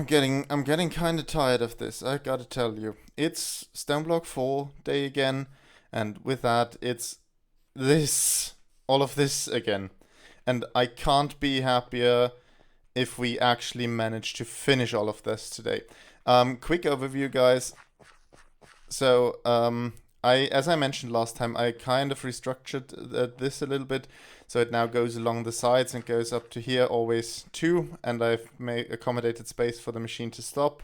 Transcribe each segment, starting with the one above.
I'm getting kind of tired of this. I gotta tell you, it's StoneBlock 4 day again, and with that, it's this, all of this again, and I can't be happier if we actually manage to finish all of this today. Quick overview, guys. So, as I mentioned last time, I kind of restructured this a little bit, so it now goes along the sides and goes up to here, always two, and I've made accommodated space for the machine to stop.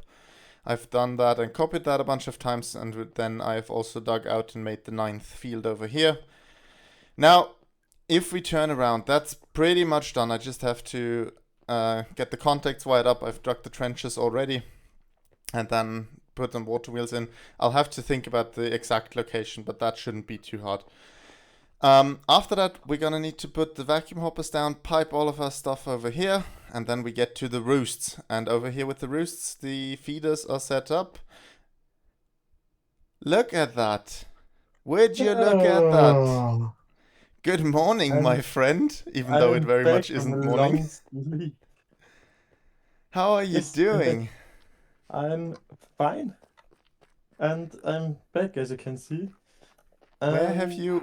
I've done that and copied that a bunch of times, and then I've also dug out and made the ninth field over here. Now, if we turn around, that's pretty much done. I just have to get the contacts wired up. I've dug the trenches already, and then put some water wheels in. I'll have to think about the exact location, but that shouldn't be too hard. After that, we're gonna need to put the vacuum hoppers down, pipe all of our stuff over here, and then we get to the roosts. And over here with the roosts, the feeders are set up. Look at that. Would you look at that? Oh, Good morning, my I'm friend, even though it I'm very back much from a isn't morning. long sleep. How are you Yes, I'm back. doing? I'm fine, and I'm back as you can see. Um,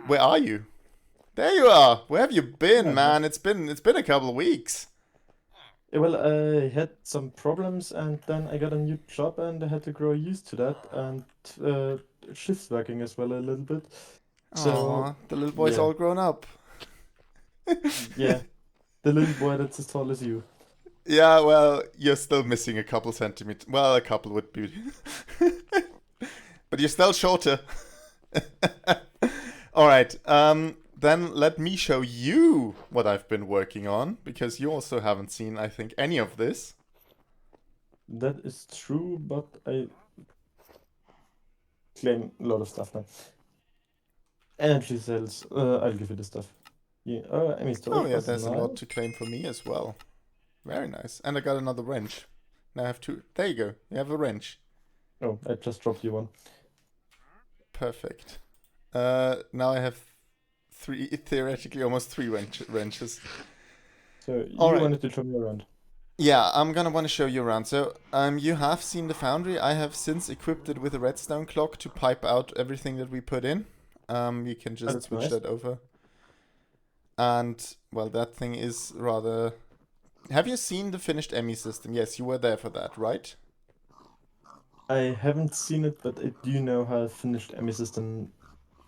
Where are you? There you are. Where have you been, yeah, yeah. man? It's been a couple of weeks. Well, I had some problems, and then I got a new job, and I had to grow used to that, and uh, shift working as well a little bit. So Aw, the little boy's yeah, all grown up. yeah, the little boy that's as tall as you. Yeah, well, you're still missing a couple centimeters. Well, a couple would be. But you're still shorter. Alright, then let me show you what I've been working on, because you also haven't seen, I think, any of this. That is true, but I claim a lot of stuff now. Energy cells. I'll give you the stuff. Yeah. Amy Oh storage yeah, was there's a lot to nice. claim for me as well. Very nice. And I got another wrench. Now I have two. There you go. You have a wrench. Oh, I just dropped you one. Perfect. Now I have three, theoretically almost three wrenches. So All you right. wanted to show me around. Yeah, I'm gonna want to show you around. So, you have seen the foundry. I have since equipped it with a redstone clock to pipe out everything that we put in. You can Oh, just that's switch nice. that over. And, well, that thing is rather... Have you seen the finished ME system? Yes, you were there for that, right? I haven't seen it, but I do know how a finished ME system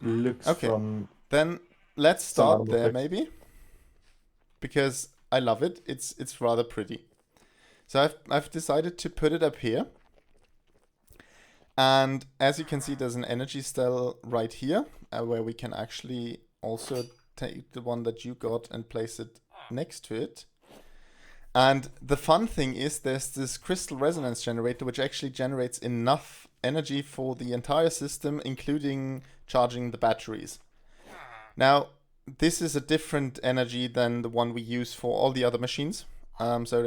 looks Okay, from then let's some start random there pics. maybe, because I love it. It's rather pretty. So I've decided to put it up here. And as you can see, there's an energy cell right here, where we can actually also take the one that you got and place it next to it. And the fun thing is there's this crystal resonance generator, which actually generates enough energy for the entire system, including charging the batteries. Now, this is a different energy than the one we use for all the other machines. So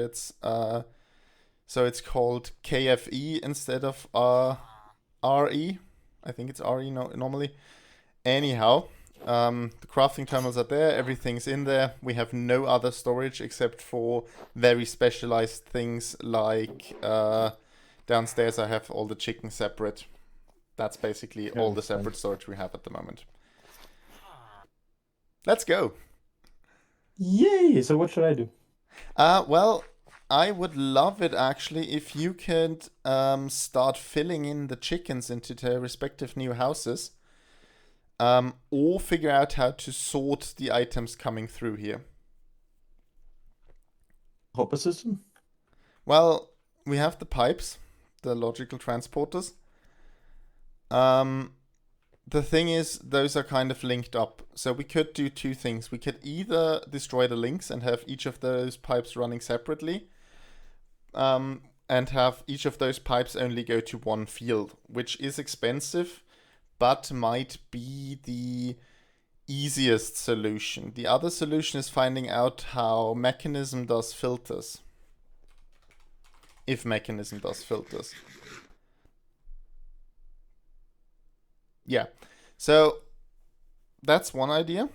it's called KFE instead of RE. I think it's RE normally. Anyhow, the crafting terminals are there. Everything's in there. We have no other storage except for very specialized things like downstairs. I have all the chicken separate. That's basically I all the understand. separate storage we have at the moment. Let's go. Yay! So what should I do? Well, I would love it actually if you could start filling in the chickens into their respective new houses, or figure out how to sort the items coming through here. Hopper system? Well, we have the pipes, the logical transporters. Um, the thing is, those are kind of linked up. So we could do two things. We could either destroy the links and have each of those pipes running separately, and have each of those pipes only go to one field, which is expensive, but might be the easiest solution. The other solution is finding out how Mechanism does filters. If Mechanism does filters. Yeah. So that's one idea.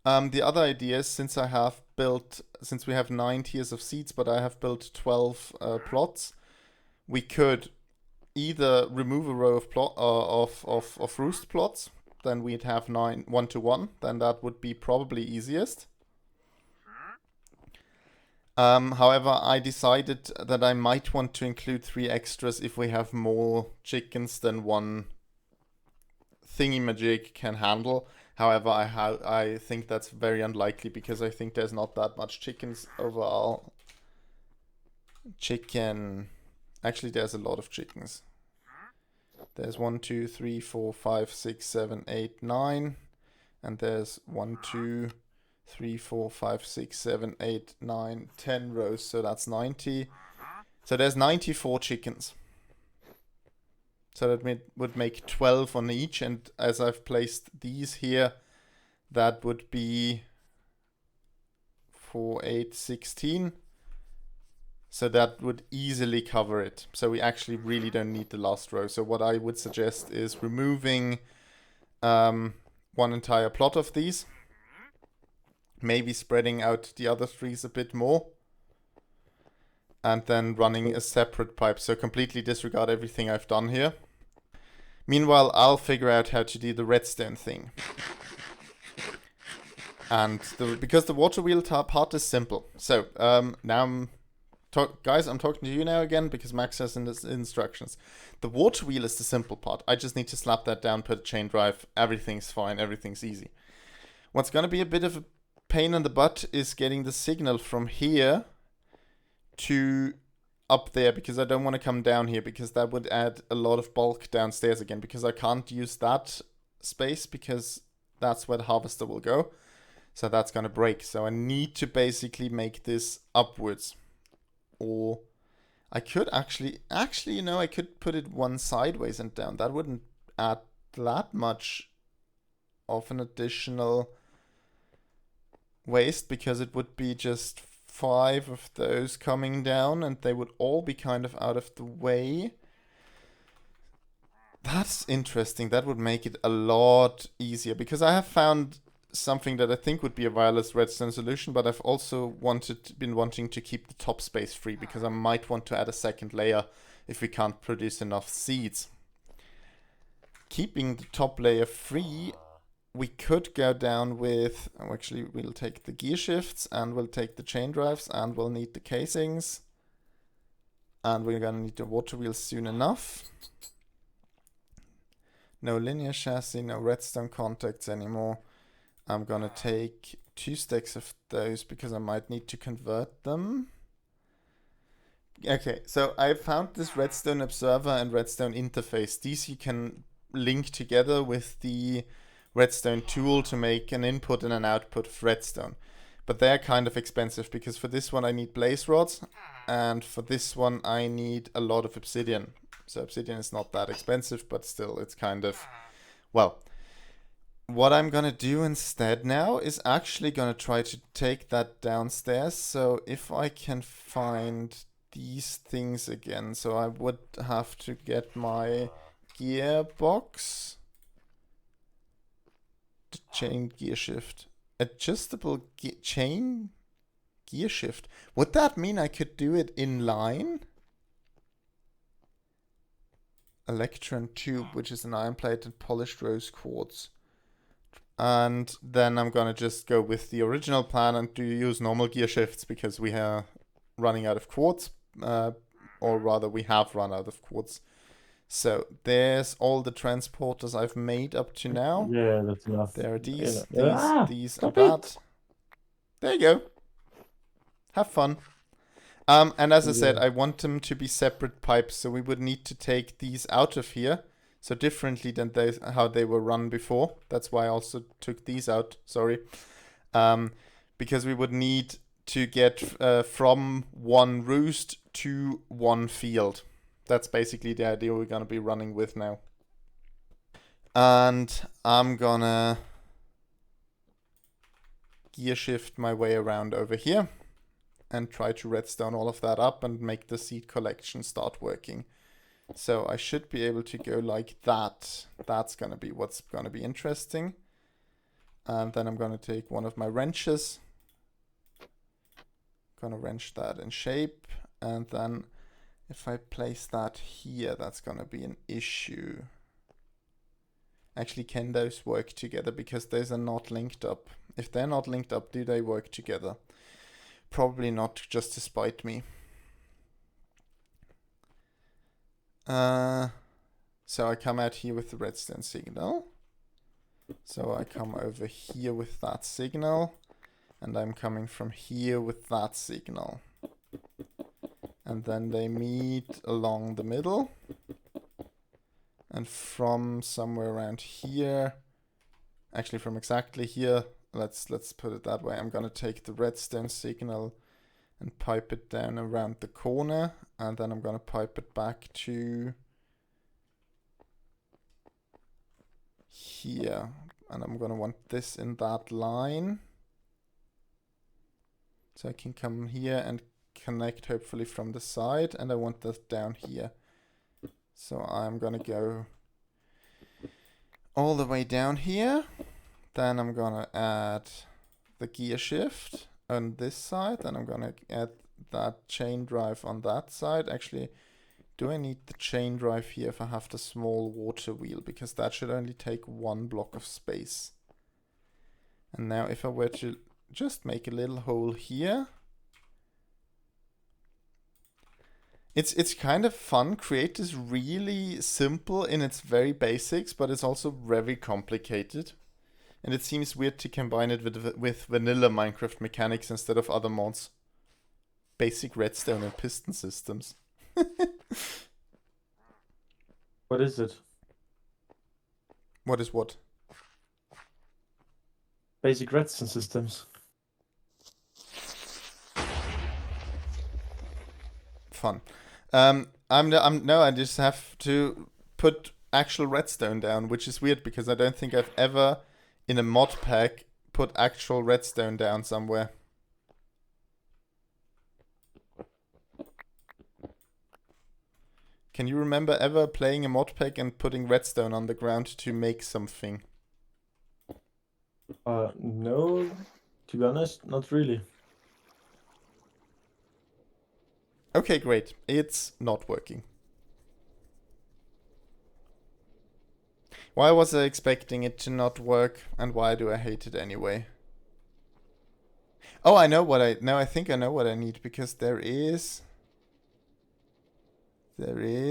The other idea is, since I have built, since we have 9 tiers of seeds, but I have built 12 plots, we could either remove a row of of roost plots, then we'd have 9 1-to-1, then that would be probably easiest. However, I decided that I might want to include 3 extras if we have more chickens than one thingy-majig can handle. However, I think that's very unlikely because I think there's not that much chickens overall. Actually, there's a lot of chickens. There's 1, 2, 3, 4, 5, 6, 7, 8, 9. And there's 1, 2, 3, 4, 5, 6, 7, 8, 9, 10 rows. So that's 90. So there's 94 chickens. So that would make 12 on each. And as I've placed these here, that would be 4, 8, 16. So that would easily cover it. So we actually really don't need the last row. So what I would suggest is removing one entire plot of these. Maybe spreading out the other trees a bit more. And then running a separate pipe. So completely disregard everything I've done here. Meanwhile, I'll figure out how to do the redstone thing. And because the water wheel part is simple. So now guys, I'm talking to you now again because Max has instructions. The water wheel is the simple part. I just need to slap that down, put a chain drive. Everything's fine. Everything's easy. What's going to be a bit of a pain in the butt is getting the signal from here to up there, because I don't want to come down here because that would add a lot of bulk downstairs again, because I can't use that space because that's where the harvester will go. So that's going to break. So I need to basically make this upwards. Or I could actually, you know, I could put it one sideways and down. That wouldn't add that much of an additional waste, because it would be just 5 of those coming down and they would all be kind of out of the way. That's interesting. That would make it a lot easier, because I have found something that I think would be a wireless redstone solution, but I've also been wanting to keep the top space free, because I might want to add a second layer if we can't produce enough seeds. Keeping the top layer free, we could go down with, actually we'll take the gear shifts and we'll take the chain drives and we'll need the casings. And we're gonna need the water wheels soon enough. No linear chassis, no redstone contacts anymore. I'm gonna take 2 stacks of those because I might need to convert them. Okay, so I found this redstone observer and redstone interface. These you can link together with the redstone tool to make an input and an output of redstone. But they're kind of expensive, because for this one I need blaze rods, and for this one I need a lot of obsidian. So obsidian is not that expensive, but still it's kind of, well, what I'm gonna do instead now is actually gonna try to take that downstairs. So if I can find these things again, so I would have to get my gearbox. Chain gear shift. Adjustable chain gear shift. Would that mean I could do it in line? Electron tube, which is an iron plate and polished rose quartz. And then I'm gonna just go with the original plan and use normal gear shifts, because we are running out of quartz. Or rather, we have run out of quartz. So there's all the transporters I've made up to now. Yeah, that's enough. There are these, Yeah. these, and that. There you go. Have fun. And as I said, I want them to be separate pipes, so we would need to take these out of here. So differently than how they were run before. That's why I also took these out, sorry. Because we would need to get from one roost to one field. That's basically the idea we're going to be running with now. And I'm gonna gear shift my way around over here and try to redstone all of that up and make the seed collection start working. So I should be able to go like that. That's going to be what's going to be interesting. And then I'm going to take one of my wrenches gonna wrench that in shape, and then if I place that here, that's gonna be an issue. Actually, can those work together? Because those are not linked up. If they're not linked up, do they work together? Probably not, just to spite me. So I come out here with the redstone signal. So I come over here with that signal. And I'm coming from here with that signal. And then they meet along the middle. And from somewhere around here, actually from exactly here, let's put it that way. I'm gonna take the redstone signal and pipe it down around the corner, and then I'm gonna pipe it back to here. And I'm gonna want this in that line. So I can come here and connect hopefully from the side, and I want this down here. So I'm gonna go all the way down here. Then I'm gonna add the gear shift on this side. Then I'm gonna add that chain drive on that side. Actually, do I need the chain drive here if I have the small water wheel? Because that should only take 1 block of space. And now if I were to just make a little hole here. It's kind of fun. Create is really simple in its very basics, but it's also very complicated. And it seems weird to combine it with vanilla Minecraft mechanics instead of other mods. Basic redstone and piston systems. What is it? What is what? Basic redstone systems. Fun. I just have to put actual redstone down, which is weird because I don't think I've ever in a mod pack put actual redstone down somewhere. Can you remember ever playing a mod pack and putting redstone on the ground to make something? No, to be honest, not really. Okay, great. It's not working. Why was I expecting it to not work, and why do I hate it anyway? Oh, I think I know what I need, because there is the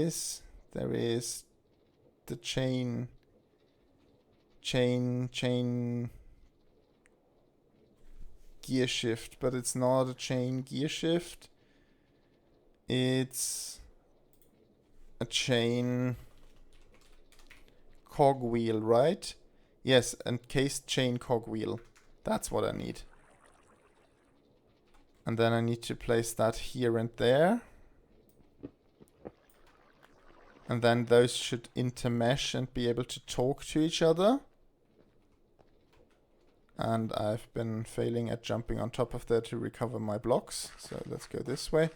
chain gear shift, but it's not a chain gear shift. It's a chain cogwheel, right? Yes, encased chain cogwheel. That's what I need. And then I need to place that here and there. And then those should intermesh and be able to talk to each other. And I've been failing at jumping on top of there to recover my blocks. So let's go this way.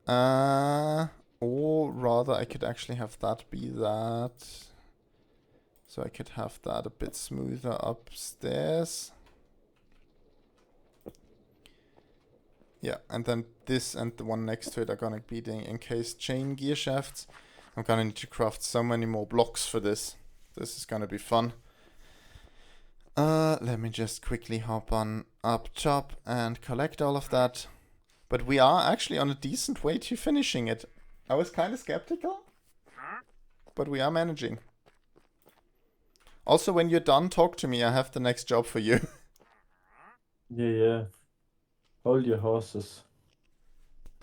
Or rather, I could actually have that be that. So I could have that a bit smoother upstairs. Yeah, and then this and the one next to it are gonna be the encased chain gear shafts. I'm gonna need to craft so many more blocks for this. This is gonna be fun. Let me just quickly hop on up top and collect all of that. But we are actually on a decent way to finishing it. I was kind of skeptical, but we are managing. Also, when you're done, talk to me. I have the next job for you. Yeah. Hold your horses.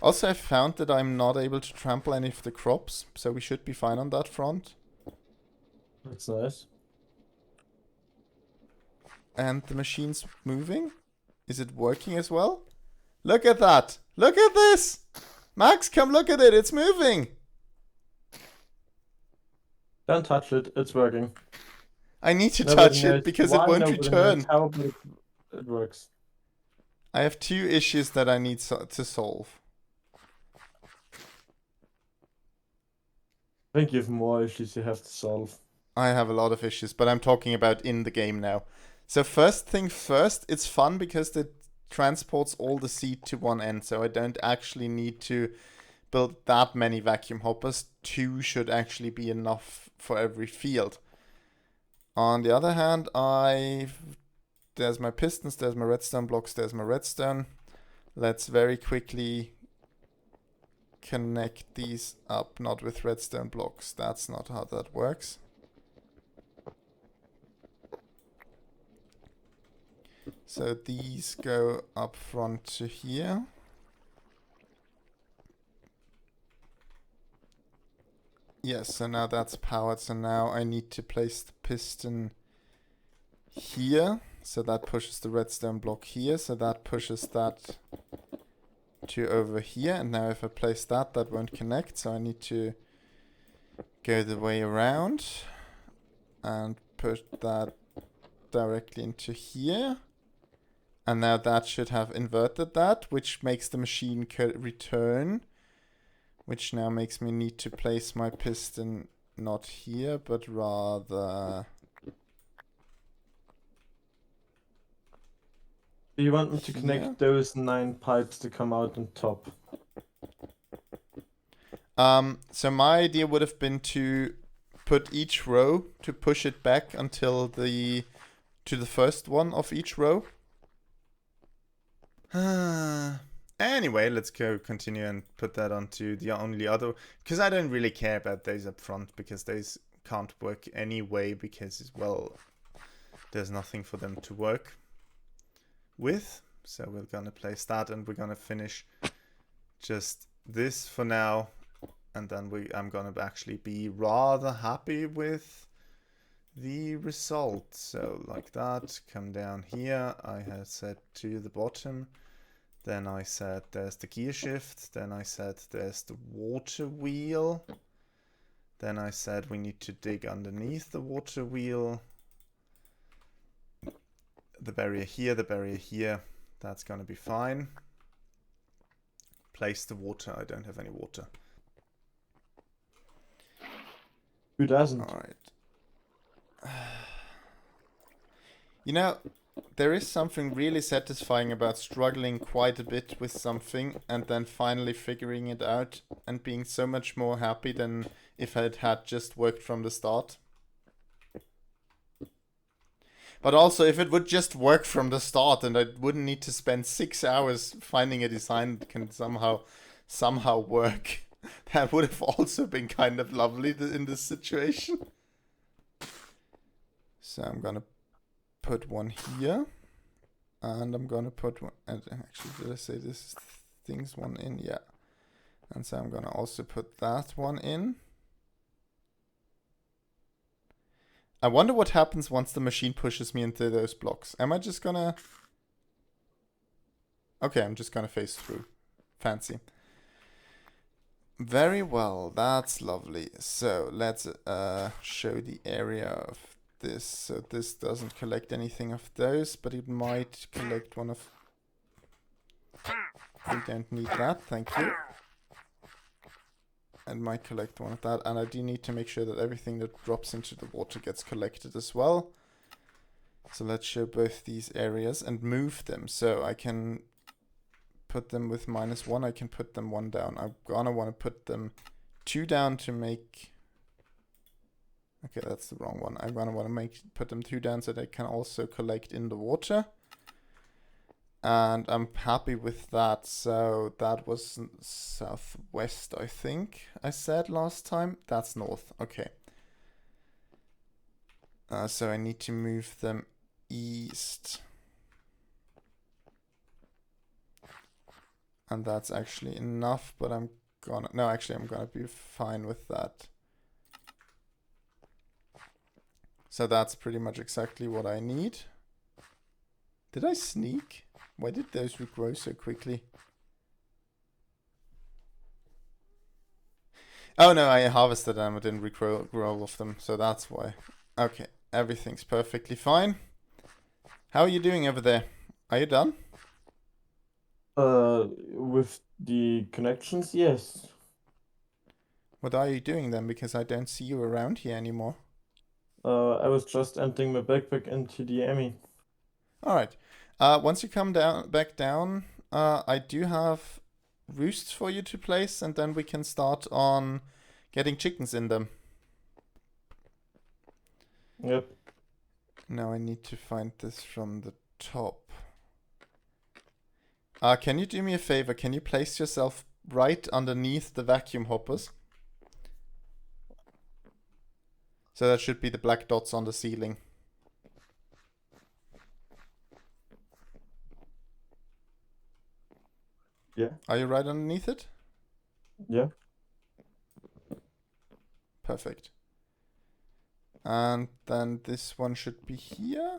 Also, I found that I'm not able to trample any of the crops, so we should be fine on that front. That's nice. And the machine's moving. Is it working as well? Look at that! Look at this! Max, come look at it! It's moving! Don't touch it, it's working. I need to Nobody touch it knows because it why, won't nobody return. knows how, but it works. I have 2 issues that I need to solve. I think you have more issues you have to solve. I have a lot of issues, but I'm talking about in the game now. So first thing first, it's fun because the transports all the seed to one end, so I don't actually need to build that many vacuum hoppers. 2 should actually be enough for every field. On the other hand, there's my pistons, there's my redstone blocks, there's my redstone. Let's very quickly connect these up, not with redstone blocks. That's not how that works. So these go up front to here. Yes, so now that's powered. So now I need to place the piston here. So that pushes the redstone block here. So that pushes that to over here. And now if I place that, that won't connect. So I need to go the way around and put that directly into here. And now that should have inverted that, which makes the machine return. Which now makes me need to place my piston not here, but rather... Do you want me to connect those 9 pipes to come out on top? So my idea would have been to put each row, to push it back until to the first one of each row. Anyway, let's continue and put that onto the only other, because I don't really care about those up front, because those can't work anyway, because, well, there's nothing for them to work with. So we're gonna place that, and we're gonna finish just this for now, and then I'm gonna actually be rather happy with the result. So like that, come down here, I had set to the bottom. Then I said there's the gear shift. Then I said there's the water wheel. Then I said we need to dig underneath the water wheel. The barrier here, the barrier here. That's going to be fine. Place the water. I don't have any water. Who doesn't? All right. You know, there is something really satisfying about struggling quite a bit with something and then finally figuring it out and being so much more happy than if it had just worked from the start. But also, if it would just work from the start and I wouldn't need to spend 6 hours finding a design that can somehow work, that would have also been kind of lovely in this situation. So I'm gonna put one here, and I'm gonna put one, and actually did I say this thing's one in? Yeah. And so I'm gonna also put that one in. I wonder what happens once the machine pushes me into those blocks. Am I just gonna... Okay, I'm just gonna phase through. Fancy. Very well, that's lovely. So let's show the area of this. So this doesn't collect anything of those, but it might collect one of... We don't need that, thank you. And might collect one of that, and I do need to make sure that everything that drops into the water gets collected as well. So let's show both these areas and move them. So I can put them with -1, I can put them 1 down. I'm gonna want to put them 2 down to make... Okay, that's the wrong one. I'm gonna want to put them 2 down so they can also collect in the water. And I'm happy with that. So that was southwest, I think I said last time. That's north. Okay. So I need to move them east. And that's actually enough, but I'm gonna be fine with that. So that's pretty much exactly what I need. Did I sneak? Why did those regrow so quickly? Oh no, I harvested them, I didn't regrow all of them, so that's why. Okay, everything's perfectly fine. How are you doing over there? Are you done? With the connections, yes. What are you doing then? Because I don't see you around here anymore. I was just emptying my backpack into the Emmy. Alright. Once you come back down, I do have roosts for you to place, and then we can start on getting chickens in them. Yep. Now I need to find this from the top. Can you do me a favor? Can you place yourself right underneath the vacuum hoppers? So that should be the black dots on the ceiling. Yeah. Are you right underneath it? Yeah. Perfect. And then this one should be here.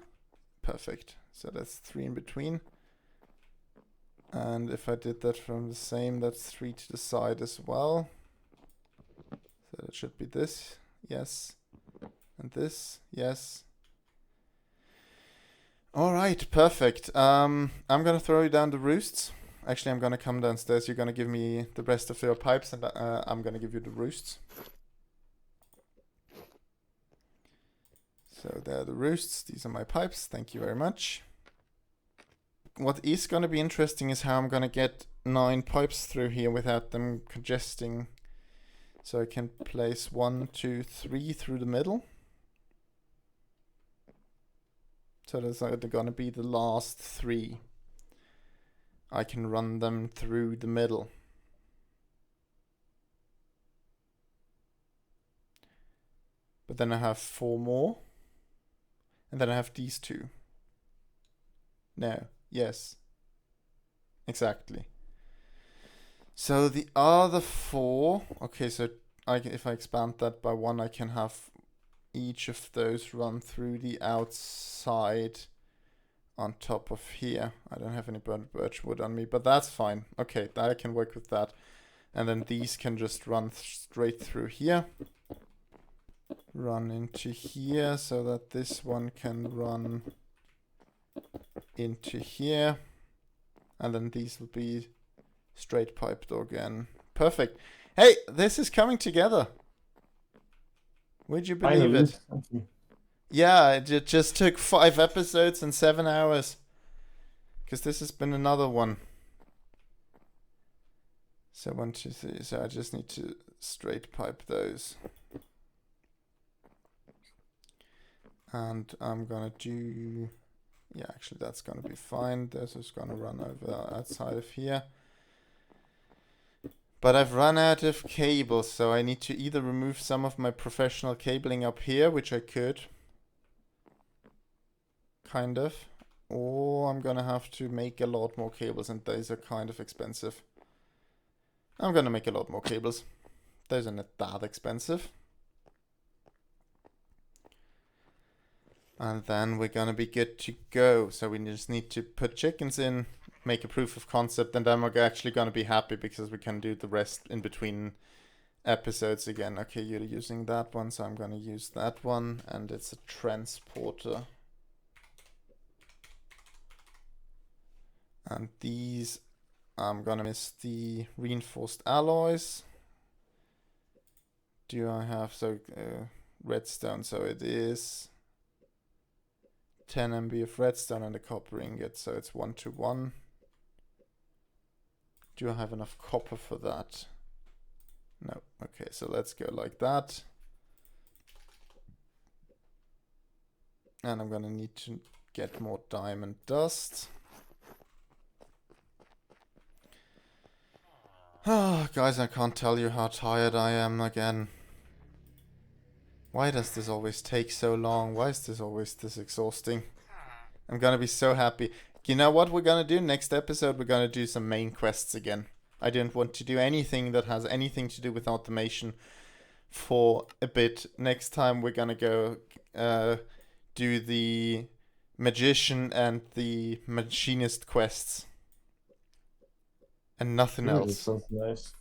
Perfect. So that's 3 in between. And if I did that from the same, that's 3 to the side as well. So that should be this. Yes. And this. Yes. Alright, perfect. I'm gonna throw you down the roosts. Actually, I'm gonna come downstairs. You're gonna give me the rest of your pipes, and I'm gonna give you the roosts. So there are the roosts. These are my pipes. Thank you very much. What is gonna be interesting is how I'm gonna get 9 pipes through here without them congesting. So I can place 1, 2, 3 through the middle. So those are gonna be the last 3. I can run them through the middle. But then I have 4 more. And then I have these 2. No. Yes. Exactly. So the other 4... Okay, so if I expand that by 1, I can have each of those run through the outside on top of here. I don't have any birch wood on me, but that's fine. Okay, I can work with that. And then these can just run straight through here. Run into here so that this one can run into here. And then these will be straight piped again. Perfect. Hey, this is coming together. Would you believe it? Yeah, it just took 5 episodes and 7 hours. Because this has been another one. So 1, 2, 3. So I just need to straight pipe those. And I'm gonna do... Yeah, actually that's gonna be fine. This is gonna run over outside of here. But I've run out of cables, so I need to either remove some of my professional cabling up here, which I could. Kind of. Or I'm gonna have to make a lot more cables, and those are kind of expensive. I'm gonna make a lot more cables. Those are not that expensive. And then we're gonna be good to go. So we just need to put chickens in, make a proof of concept, and then we're actually gonna be happy because we can do the rest in between episodes again. Okay, you're using that one, so I'm gonna use that one, and it's a transporter. And these, I'm gonna miss the reinforced alloys. Do I have, so redstone, so it is 10 MB of redstone and a copper ingot, so it's 1 to 1. Do I have enough copper for that? No. Okay, so let's go like that. And I'm gonna need to get more diamond dust. Ah, guys, I can't tell you how tired I am again. Why does this always take so long? Why is this always this exhausting? I'm gonna be so happy. You know what we're gonna do? Next episode, we're gonna do some main quests again. I don't want to do anything that has anything to do with automation for a bit. Next time, we're gonna go do the magician and the machinist quests. And nothing else. That sounds nice.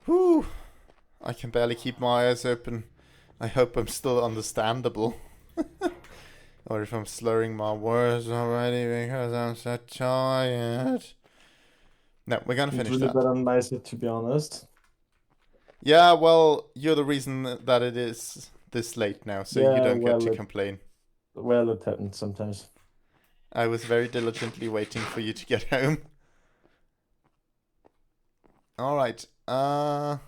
Whew. I can barely keep my eyes open. I hope I'm still understandable. Or if I'm slurring my words already because I'm so tired. No, we're gonna finish It's really that. better and nicer, to be honest. Yeah, well, you're the reason that it is this late now, so you Yeah, don't get to well, complain. well, it happens sometimes. I was very diligently waiting for you to get home. Alright, what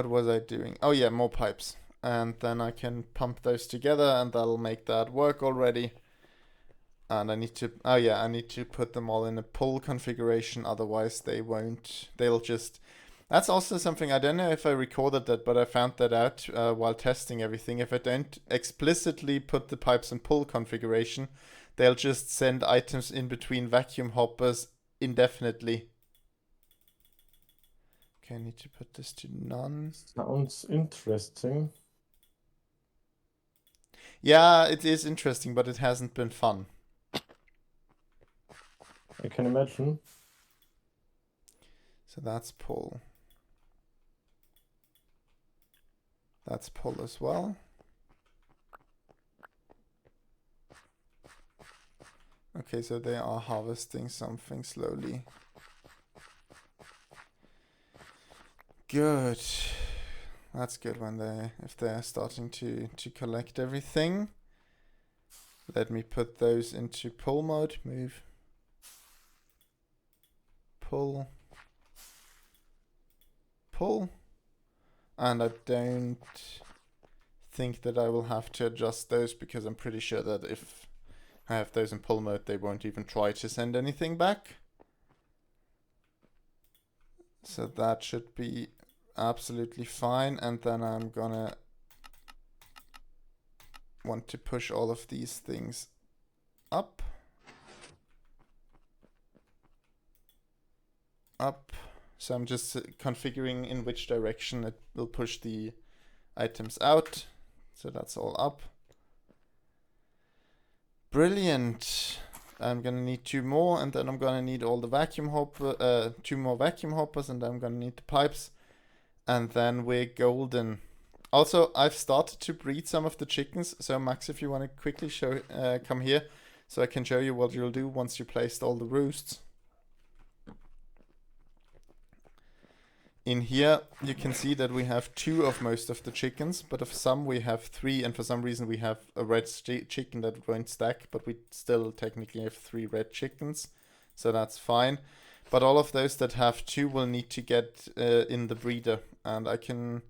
was I doing? Oh yeah, more pipes. And then I can pump those together and that'll make that work already. And I need to, oh yeah, I need to put them all in a pull configuration, otherwise they won't, they'll just, that's also something, I don't know if I recorded that, but I found that out while testing everything. If I don't explicitly put the pipes in pull configuration, they'll just send items in between vacuum hoppers indefinitely. Okay, I need to put this to none. Sounds interesting. Yeah, it is interesting, but it hasn't been fun. I can imagine. So that's pull. That's pull as well. Okay, so they are harvesting something slowly. Good. That's good when if they're starting to collect everything. Let me put those into pull mode. Move. Pull. Pull. And I don't think that I will have to adjust those because I'm pretty sure that if I have those in pull mode, they won't even try to send anything back. So that should be absolutely fine. And then I'm gonna want to push all of these things up. Up. So I'm just configuring in which direction it will push the items out. So that's all up. Brilliant. I'm gonna need 2 more, and then I'm gonna need all the vacuum hopper, 2 more vacuum hoppers, and I'm gonna need the pipes, and then we're golden. Also, I've started to breed some of the chickens. So Max, if you want to quickly show, come here, so I can show you what you'll do once you placed all the roosts. In here, you can see that we have 2 of most of the chickens, but of some we have 3, and for some reason we have a red chicken that won't stack, but we still technically have 3 red chickens, so that's fine. But all of those that have 2 will need to get in the breeder, and I can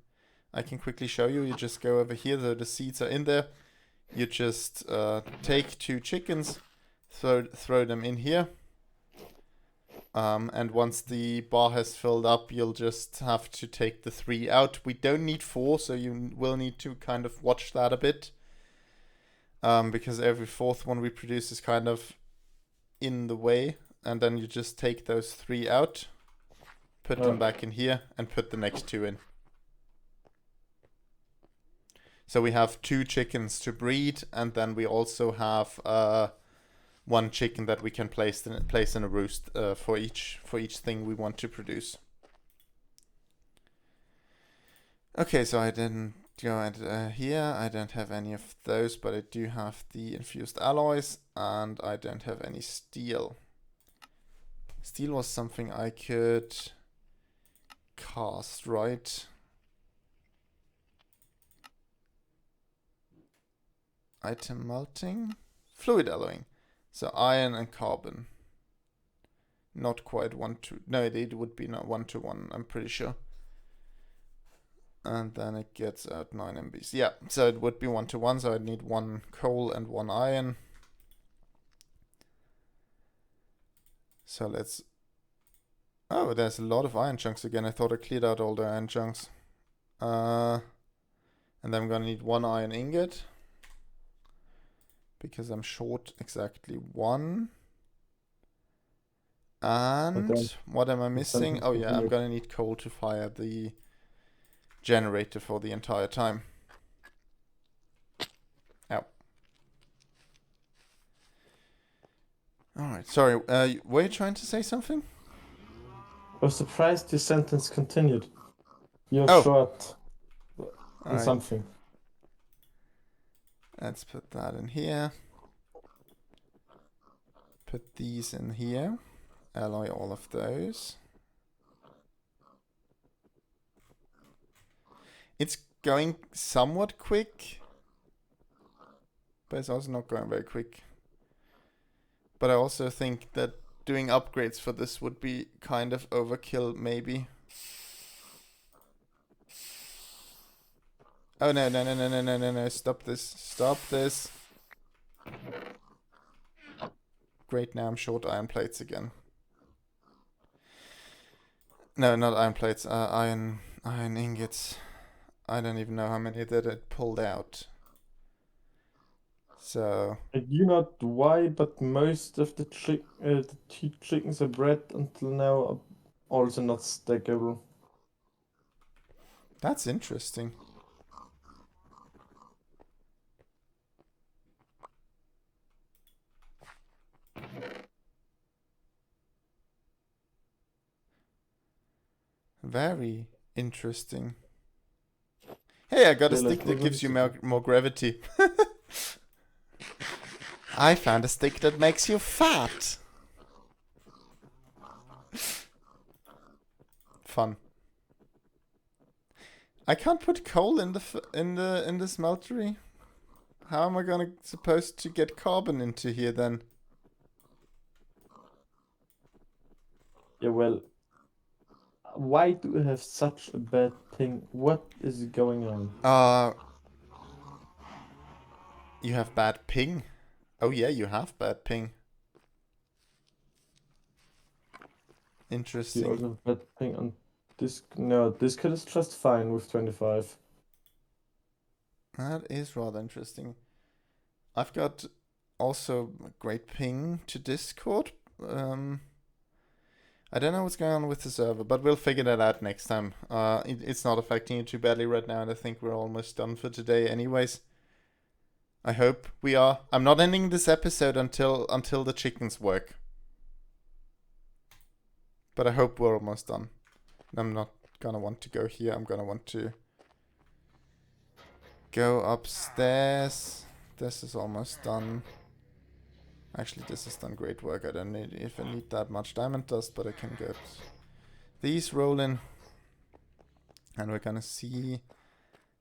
quickly show you. You just go over here, the seeds are in there. You just take 2 chickens, throw them in here. And once the bar has filled up, you'll just have to take the 3 out. We don't need 4, so you will need to kind of watch that a bit. Because every 4th one we produce is kind of in the way. And then you just take those 3 out, put them back in here, and put the next 2 in. So we have 2 chickens to breed, and then we also have 1 chicken that we can place in a roost for each thing we want to produce. Okay, so I didn't go here. I don't have any of those, but I do have the infused alloys, and I don't have any steel. Steel was something I could cast, right? Item melting, fluid alloying. So iron and carbon. Not quite 1-to. No, it would be not 1-to-1, I'm pretty sure. And then it gets out 9 MBs. Yeah, so it would be 1-to-1, so I'd need 1 coal and 1 iron. So let's... Oh, there's a lot of iron chunks again. I thought I cleared out all the iron chunks. And then I'm gonna need 1 iron ingot. Because I'm short exactly 1. And what am I missing? Oh yeah, I'm gonna need coal to fire the generator for the entire time. Ow. Alright, sorry, were you trying to say something? I was surprised your sentence continued. You're short on something. Let's put that in here. Put these in here. Alloy all of those. It's going somewhat quick, but it's also not going very quick. But I also think that doing upgrades for this would be kind of overkill, maybe. Oh, no, no, no, no, no, no, no, no, stop this, stop this. Great, now I'm short iron plates again. No, not iron plates, iron ingots. I don't even know how many that it pulled out. So... I do not why, but most of the two chickens I bred until now are also not stackable. That's interesting. Very interesting. Hey, I got a Still, I stick that still gives you think more gravity. I found a stick that makes you fat. Fun. I can't put coal in the smeltery. How am I supposed to get carbon into here then? Yeah, well, why do you have such a bad thing? What is going on? You have bad ping. Oh yeah, you have bad ping. You Interesting. also have bad thing on this. No, this kit is just fine with 25. That is rather interesting. I've got also great ping to Discord. I don't know what's going on with the server, but we'll figure that out next time. It's not affecting you too badly right now, and I think we're almost done for today anyways. I hope we are. I'm not ending this episode until the chickens work. But I hope we're almost done. I'm not gonna want to go here. I'm gonna want to go upstairs. This is almost done. Actually, this has done great work. I don't need if I need that much diamond dust, but I can get these rolling. And we're gonna see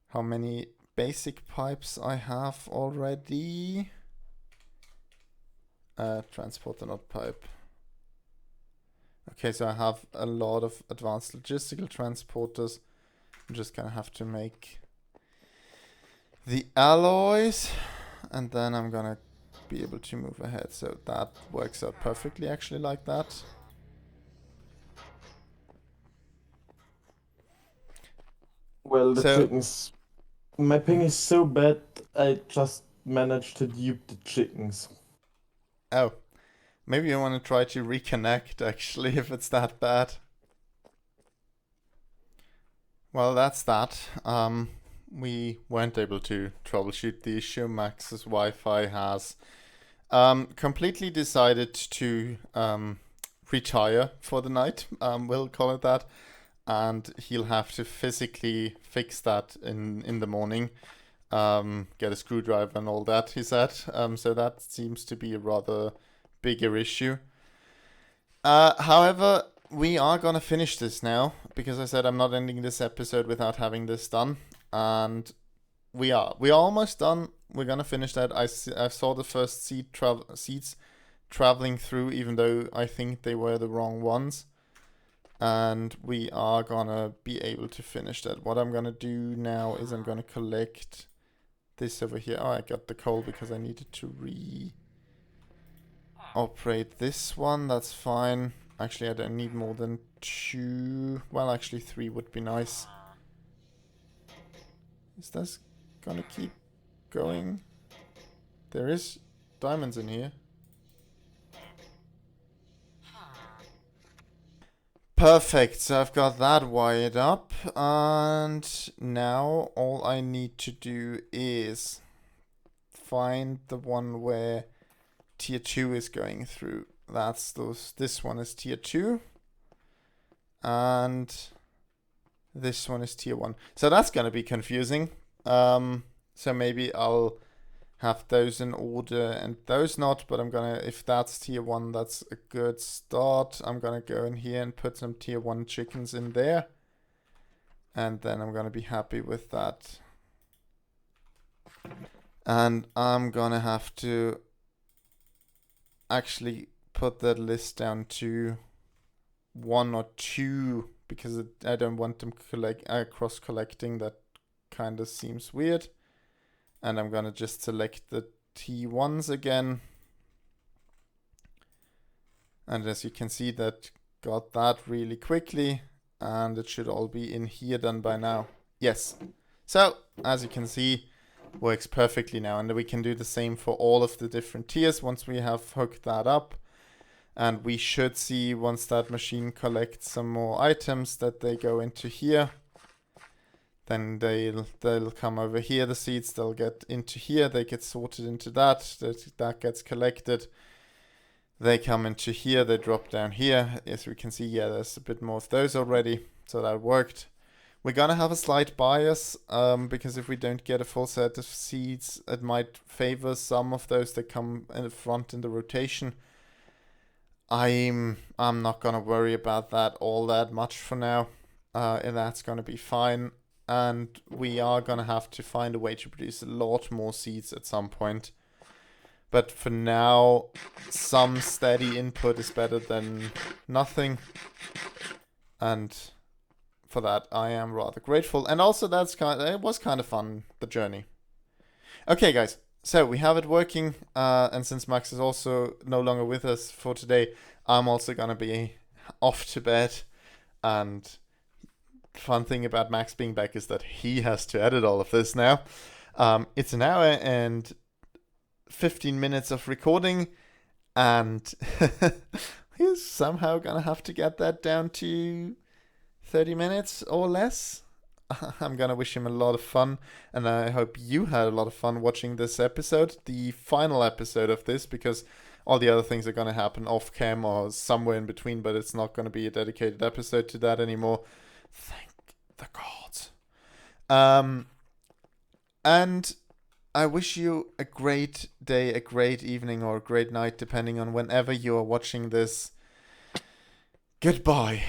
how many basic pipes I have already. Transporter, not pipe. Okay, so I have a lot of advanced logistical transporters. I'm just gonna have to make the alloys, and then I'm gonna be able to move ahead. So that works out perfectly, actually, like that. Well, the So chickens. My ping is so bad, I just managed to dupe the chickens. oh, maybe you want to try to reconnect, actually, if it's that bad. Well, that's that. We weren't able to troubleshoot the issue. Max's Wi-Fi has completely decided to retire for the night. We'll call it that, and he'll have to physically fix that in the morning. Get a screwdriver and all that, he said. So that seems to be a rather bigger issue. However, we are gonna finish this now, because I said I'm not ending this episode without having this done. And we are almost done. We're gonna finish that. I saw the first seeds traveling through, even though I think they were the wrong ones. And we are gonna be able to finish that. What I'm gonna do now is I'm gonna collect this over here. Oh, I got the coal because I needed to operate this one. That's fine. Actually, I don't need more than 2. Well, actually 3 would be nice. Is this gonna keep going? There is diamonds in here. Perfect, so I've got that wired up, and now all I need to do is find the one where tier 2 is going through. This one is tier 2, and this one is tier 1. So that's gonna be confusing. So maybe I'll have those in order and those not, but I'm gonna, if that's tier 1, that's a good start. I'm gonna go in here and put some tier 1 chickens in there, and then I'm gonna be happy with that. And I'm gonna have to actually put that list down to 1 or 2 because I don't want them cross collecting. That kind of seems weird. And I'm gonna just select the T1s again. And as you can see, that got that really quickly. And it should all be in here done by now. Yes. So, as you can see, works perfectly now. And we can do the same for all of the different tiers once we have hooked that up. And we should see, once that machine collects some more items, that they go into here. Then they'll come over here, the seeds, they'll get into here, they get sorted into that gets collected. They come into here, they drop down here. As we can see, yeah, there's a bit more of those already, so that worked. We're gonna have a slight bias, because if we don't get a full set of seeds, it might favor some of those that come in the front in the rotation. I'm not gonna worry about that all that much for now. And that's gonna be fine. And we are gonna have to find a way to produce a lot more seeds at some point. But for now, some steady input is better than nothing. And for that, I am rather grateful. And also, it was kind of fun, the journey. Okay, guys. So we have it working. And since Max is also no longer with us for today, I'm also gonna be off to bed. And fun thing about Max being back is that he has to edit all of this now. It's an hour and 15 minutes of recording, and he's somehow gonna have to get that down to 30 minutes or less. I'm gonna wish him a lot of fun, and I hope you had a lot of fun watching this episode, the final episode of this, because all the other things are gonna happen off cam or somewhere in between, but it's not gonna be a dedicated episode to that anymore. Thank the gods. And I wish you a great day, a great evening, or a great night, depending on whenever you are watching this. Goodbye.